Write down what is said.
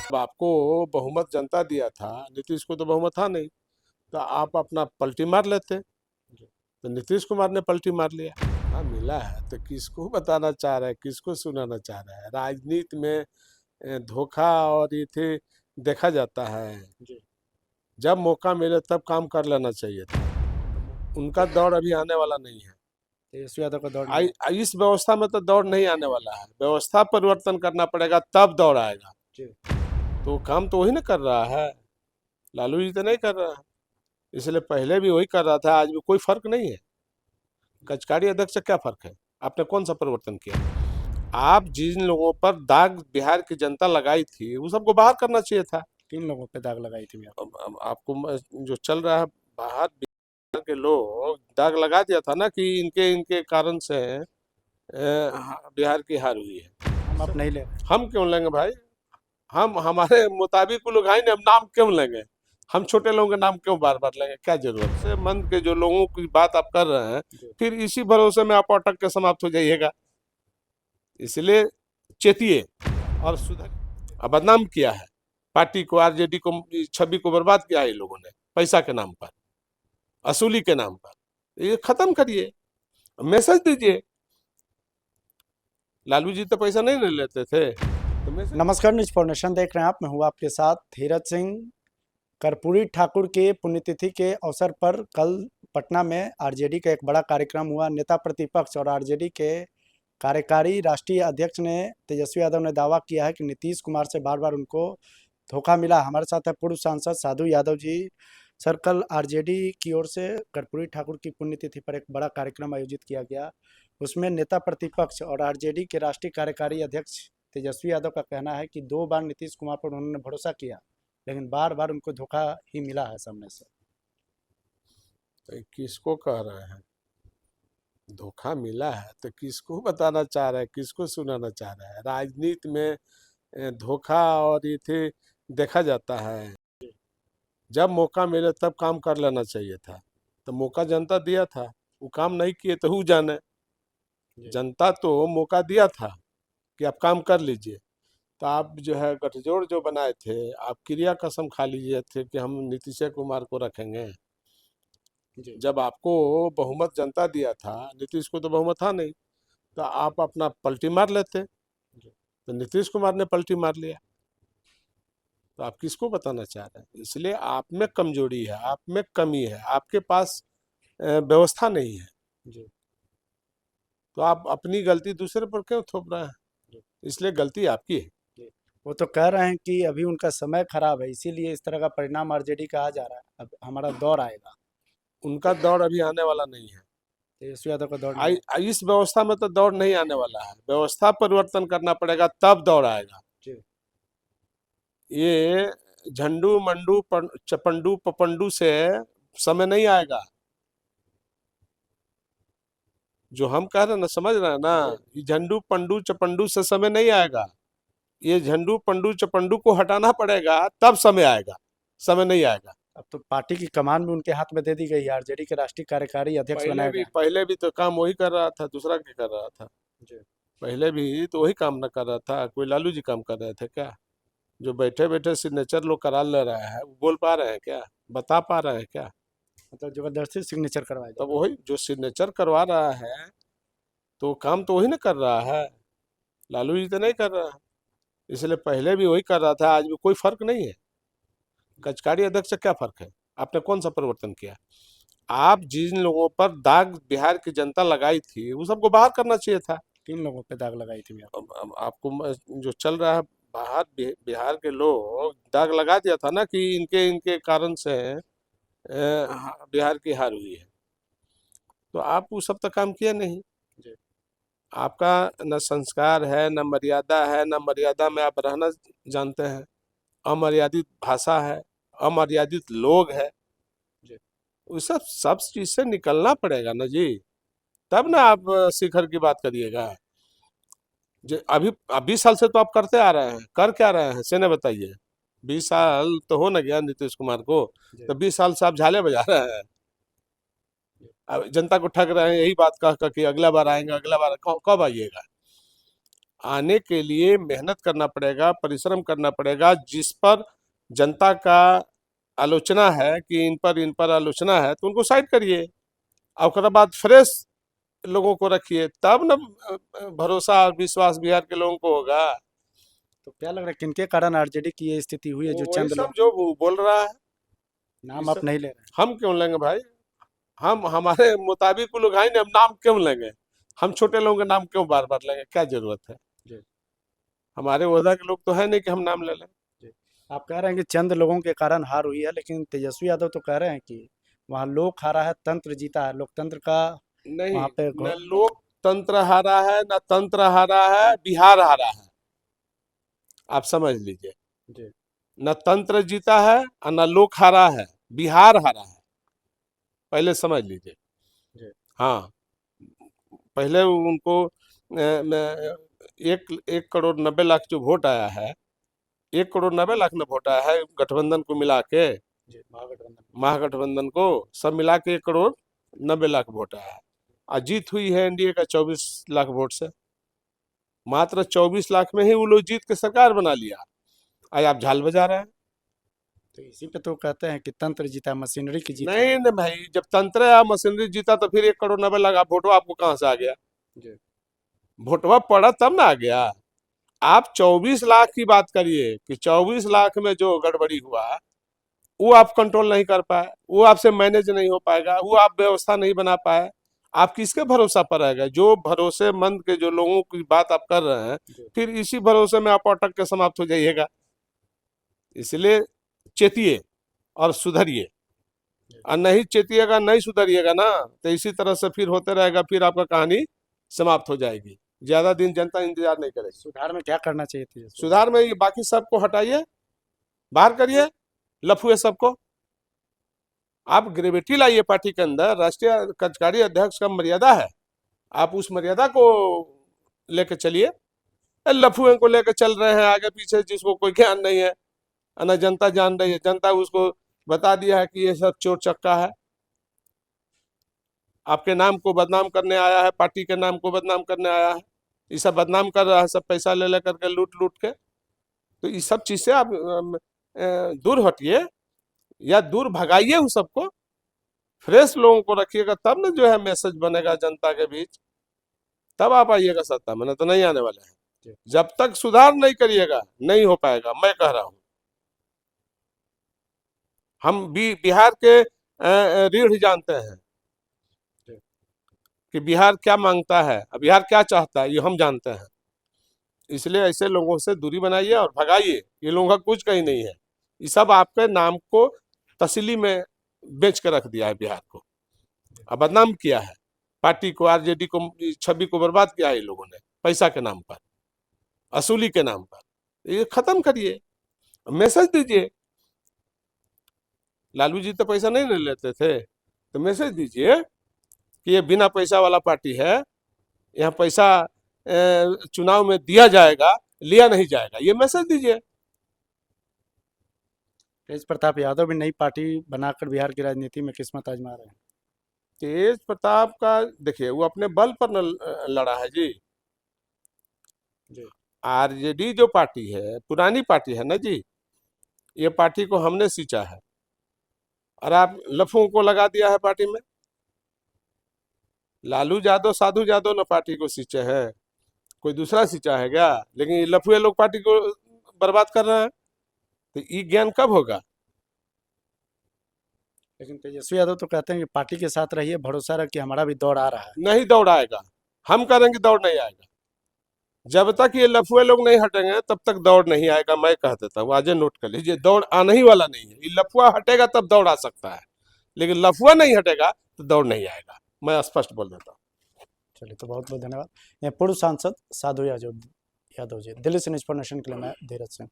अब आपको बहुमत जनता दिया था, नीतीश को तो बहुमत था नहीं, तो आप अपना पलटी मार लेते। तो नीतीश कुमार ने पलटी मार लिया। हाँ, मिला है तो किसको बताना चाह रहा है, किसको सुनाना चाह रहा है? राजनीति में धोखा और ये थे देखा जाता है। जब मौका मिले तब काम कर लेना चाहिए था। उनका दौर अभी आने वाला नहीं है। तेजस्वी यादव का दौड़ नहीं है। इस व्यवस्था में तो दौर नहीं आने वाला है। व्यवस्था परिवर्तन करना पड़ेगा तब दौड़ आएगा। जी। तो काम तो वही ना कर रहा है, लालू जी तो नहीं कर रहा है। इसलिए पहले भी वही कर रहा था, आज भी कोई फर्क नहीं है। कचकारी अध्यक्ष से क्या फर्क है? आपने कौन सा परिवर्तन किया? आप जिन लोगों पर दाग बिहार की जनता लगाई थी वो सबको बाहर करना चाहिए था। किन लोगों पे दाग लगाई थी भैया? अब आपको जो चल रहा है, बाहर बिहार के लोग दाग लगा दिया था ना कि इनके इनके कारण से बिहार की हार हुई है। हम आप नहीं ले रहे। हम क्यों लेंगे भाई? हम हमारे मुताबिक वो लोग हैं नहीं, हम नाम क्यों लेंगे? हम छोटे लोगों के नाम क्यों बार बार लेंगे? क्या जरूरत है? मन के जो लोगों की बात आप कर रहे हैं, जी। फिर इसी भरोसे में आप अटक के समाप्त हो जाइएगा। इसलिए चेतिए और सुधर। अब बदनाम किया है पार्टी को, आरजेडी को, छवि को बर्बाद किया है ये लोगों ने, पैसा के नाम पर, असूली के नाम पर। ये खत्म करिए, मैसेज दीजिए। लालू जी तो पैसा नहीं लेते थे, तो मैसेज। नमस्कार, न्यूज फॉर नेशन देख रहे हैं आप। मैं हूँ आपके साथ धीरज सिंह। कर्पूरी ठाकुर के पुण्यतिथि के अवसर पर कल पटना में आरजेडी का एक बड़ा कार्यक्रम हुआ। नेता प्रतिपक्ष और आरजेडी के कार्यकारी राष्ट्रीय अध्यक्ष ने तेजस्वी यादव ने दावा किया है कि नीतीश कुमार से बार बार उनको धोखा मिला। हमारे साथ है पूर्व सांसद साधु यादव जी। सर, कल आरजेडी की ओर से कर्पूरी ठाकुर की पुण्यतिथि पर एक बड़ा कार्यक्रम आयोजित किया गया। उसमें नेता प्रतिपक्ष और आरजेडी के राष्ट्रीय कार्यकारी अध्यक्ष तेजस्वी यादव का कहना है कि 2 बार नीतीश कुमार पर उन्होंने भरोसा किया, लेकिन बार बार उनको धोखा ही मिला है सामने से। तो किसको कह रहे हैं धोखा मिला है? तो किसको बताना चाह रहा है, किसको सुनाना चाह रहा है? राजनीति में धोखा और ये थे देखा जाता है। जब मौका मिले तब काम कर लेना चाहिए था। तो मौका जनता दिया था, वो काम नहीं किए तो हु जाने। जनता तो मौका दिया था कि आप काम कर लीजिए। तो आप जो है गठजोड़ जो बनाए थे, आप क्रिया कसम खा लीजिए थे कि हम नीतीश कुमार को रखेंगे। जब आपको बहुमत जनता दिया था, नीतीश को तो बहुमत था नहीं, तो आप अपना पलटी मार लेते। तो नीतीश कुमार ने पलटी मार लिया। तो आप किसको बताना चाह रहे हैं? इसलिए आप में कमजोरी है, आप में कमी है, आपके पास व्यवस्था नहीं है। तो आप अपनी गलती दूसरे पर क्यों थोप रहे हैं? इसलिए गलती आपकी है। वो तो कह रहे हैं कि अभी उनका समय खराब है, इसीलिए इस तरह का परिणाम आरजेडी का आ जा रहा है। अब हमारा दौर आएगा। उनका दौर अभी आने वाला नहीं है। तेजस्वी यादव का दौड़ नहीं है। इस व्यवस्था में तो दौर नहीं आने वाला है। व्यवस्था परिवर्तन करना पड़ेगा तब दौड़ आएगा। जी। ये झंडू मंडू चपंडू पपंडू से समय नहीं आएगा। जो हम कह रहे हैं ना, समझ रहे हैं ना? ये झंडू पंडू चपंडू से समय नहीं आएगा। ये झंडू पंडू चपंडू को हटाना पड़ेगा तब समय आएगा, समय नहीं आएगा। अब तो पार्टी की कमान भी उनके हाथ में दे दी गई है। आरजेडी के राष्ट्रीय कार्यकारी अध्यक्ष बनाया गया। पहले भी तो काम वही कर रहा था, दूसरा क्या कर रहा था? जी। पहले भी तो वही काम न कर रहा था। कोई लालू जी काम कर रहे थे क्या? जो बैठे बैठे सिग्नेचर लोग करा ले रहा है, वो बोल पा रहे हैं क्या? बता पा रहे हैं क्या? मतलब जबरदस्ती सिग्नेचर करवाया तब जाता वही जो सिग्नेचर करवा रहा है, तो काम तो वही ना कर रहा है। लालू जी तो नहीं कर रहा है। इसलिए पहले भी वही कर रहा था, आज भी कोई फर्क नहीं है। कचकारी अध्यक्ष से क्या फर्क है? आपने कौन सा परिवर्तन किया? आप जिन लोगों पर दाग बिहार की जनता लगाई थी वो सबको बाहर करना चाहिए था। है। 3 लोगों पे दाग लगाई थी भैया। अब आपको जो चल रहा है, बाहर बिहार के लोग दाग लगा दिया था ना कि इनके इनके कारण से बिहार की हार हुई है। तो आप वो सब तो काम किया नहीं। जी। आपका न संस्कार है, न मर्यादा है, न मर्यादा में आप रहना जानते हैं। अमर्यादित भाषा है, अमर्यादित लोग है। जी। उस सब चीज से निकलना पड़ेगा ना जी, तब ना आप शिखर की बात करिएगा। जो अभी 20 साल से तो आप करते आ रहे हैं, कर क्या रहे हैं सेने बताइए? 20 साल तो हो ना गया नीतीश कुमार को, तो 20 साल से आप झाले बजा रहे हैं। अब जनता को ठग रहे हैं यही बात कह कर कि अगला बार आएंगे, अगला बार कब आइएगा? आने के लिए मेहनत करना पड़ेगा, परिश्रम करना पड़ेगा। जिस पर जनता का आलोचना है कि इन पर आलोचना है, तो उनको साइड करिए और ओकरा बाद फ्रेश लोगों को रखिए, तब न भरोसा और विश्वास बिहार के लोगों को होगा। तो क्या लग रहा है किनके कारण आरजेडी की ये स्थिति हुई है जो वही चंद सब लोग, जो वो बोल रहा है, ये नाम आप सब नहीं ले रहे हैं? हम क्यों लेंगे भाई? हम हमारे मुताबिक वो लोग हैं नहीं, हम नाम क्यों लेंगे? हम छोटे लोगों के नाम क्यों बार बार लेंगे? क्या जरूरत है? जी हमारे ओहदा के लोग तो है नहीं कि हम नाम ले लें। जी। आप कह रहे हैं कि चंद लोगों के कारण हार हुई है, लेकिन तेजस्वी यादव तो कह रहे हैं कि वहाँ लोक हारा है, तंत्र जीता है। लोकतंत्र का नहीं, वहाँ पे न लोकतंत्र हारा है, न तंत्र हारा है, बिहार हारा है। आप समझ लीजिए, जी न तंत्र जीता है और न लोक हारा है, बिहार हारा है। पहले समझ लीजिए। जी हाँ, पहले उनको 1,90,00,000 जो वोट आया है, 1,90,00,000 न वोट आया है गठबंधन को मिला के, जी महागठबंधन। महागठबंधन को सब मिला के 1,90,00,000 वोट आया है। और जीत हुई है एनडीए का 24 लाख वोट से। मात्र 24 लाख में ही वो लोग जीत के सरकार बना लिया। आज आप झाल बजा रहे हैं। तो इसी पे तो कहते हैं कि तंत्र जीता, मशीनरी की जीत है। नहीं न भाई, जब तंत्र या मशीनरी जीता तो फिर 1,90,00,000 वोटवा आपको कहाँ से आ गया? जी वोटवा पड़ा तब ना आ गया। आप 24 लाख की बात करिए कि 24 लाख में जो गड़बड़ी हुआ, वो आप कंट्रोल नहीं कर पाए, वो आपसे मैनेज नहीं हो पाएगा, वो आप व्यवस्था नहीं बना पाए। आप किसके भरोसा पर रहेगा? जो भरोसेमंद के जो लोगों की बात आप कर रहे हैं, जी फिर इसी भरोसे में आप अटक के समाप्त हो जाइएगा। इसलिए चेतिए और सुधरिए। जी। और नहीं चेतिएगा, नहीं सुधरिएगा ना, तो इसी तरह से फिर होते रहेगा, फिर आपका कहानी समाप्त हो जाएगी। ज्यादा दिन जनता इंतजार नहीं करेगी। सुधार में क्या करना चाहिए तेजस्वी यादव? सुधार में ये बाकी सबको हटाइए, बाहर करिए लफुए सबको। आप ग्रेविटी लाइए पार्टी के अंदर। राष्ट्रीय कार्यकारी अध्यक्ष का मर्यादा है, आप उस मर्यादा को लेकर चलिए। लफुए को लेकर चल रहे हैं आगे पीछे, जिसको कोई ज्ञान नहीं है, ना जनता जान रही है। जनता उसको बता दिया है कि ये सब चोर चक्का है, आपके नाम को बदनाम करने आया है, पार्टी के नाम को बदनाम करने आया है। ये सब बदनाम कर रहा है, सब पैसा ले लेकर के, लूट लूट के। तो ये सब चीज से आप दूर हटिए या दूर भगाइए उन सबको। फ्रेश लोगों को रखिएगा, तब ना जो है मैसेज बनेगा जनता के बीच, तब आप आइएगा सत्ता में, ना तो नहीं आने वाले हैं। जी जब तक सुधार नहीं करिएगा नहीं हो पाएगा, मैं कह रहा हूँ। हम बिहार के रीढ़ जानते हैं जी कि बिहार क्या मांगता है, बिहार क्या चाहता है, ये हम जानते हैं। इसलिए ऐसे लोगों से दूरी बनाइए और भगाइए। ये लोगों का कुछ कहीं नहीं है, ये सब आपके नाम को तसली में बेच के रख दिया है बिहार को, और बदनाम किया है पार्टी को, आरजेडी को, छवि को बर्बाद किया है ये लोगों ने, पैसा के नाम पर, असूली के नाम पर। ये खत्म करिए, मैसेज दीजिए। लालू जी तो पैसा नहीं लेते थे, तो मैसेज दीजिए कि ये बिना पैसा वाला पार्टी है, यहाँ पैसा चुनाव में दिया जाएगा, लिया नहीं जाएगा, ये मैसेज दीजिए। तेज प्रताप यादव भी नई पार्टी बनाकर बिहार की राजनीति में किस्मत आजमा रहे हैं। तेज प्रताप का देखिए, वो अपने बल पर न लड़ा है जी। जी आरजेडी जो पार्टी है, पुरानी पार्टी है ना जी, ये पार्टी को हमने सींचा है, और आप लफुओं को लगा दिया है पार्टी में। लालू यादव, साधु यादव ने पार्टी को सींचे हैं, कोई दूसरा सींचा है क्या? लेकिन ये लफुए लोग पार्टी को बर्बाद कर रहे हैं, तो ये ज्ञान कब होगा? लेकिन तेजस्वी यादव तो कहते हैं कि पार्टी के साथ रहिए, भरोसा रख कि हमारा भी दौर आ रहा है। नहीं दौड़ आएगा, हम करेंगे दौड़ नहीं आएगा। जब तक ये लफुए लोग नहीं हटेंगे तब तक दौड़ नहीं आएगा, मैं कह देता हूँ, आज नोट कर लीजिए। दौड़ आने ही वाला नहीं है, ये लफुआ हटेगा तब दौड़ आ सकता है, लेकिन लफुआ नहीं हटेगा तो दौड़ नहीं आएगा, मैं स्पष्ट बोल देता हूँ। चलिए, तो बहुत बहुत धन्यवाद। ये पूर्व सांसद साधु यादव जी, दिल्ली से न्यूज़ फॉर नेशन के लिए मैं धीरज सिंह।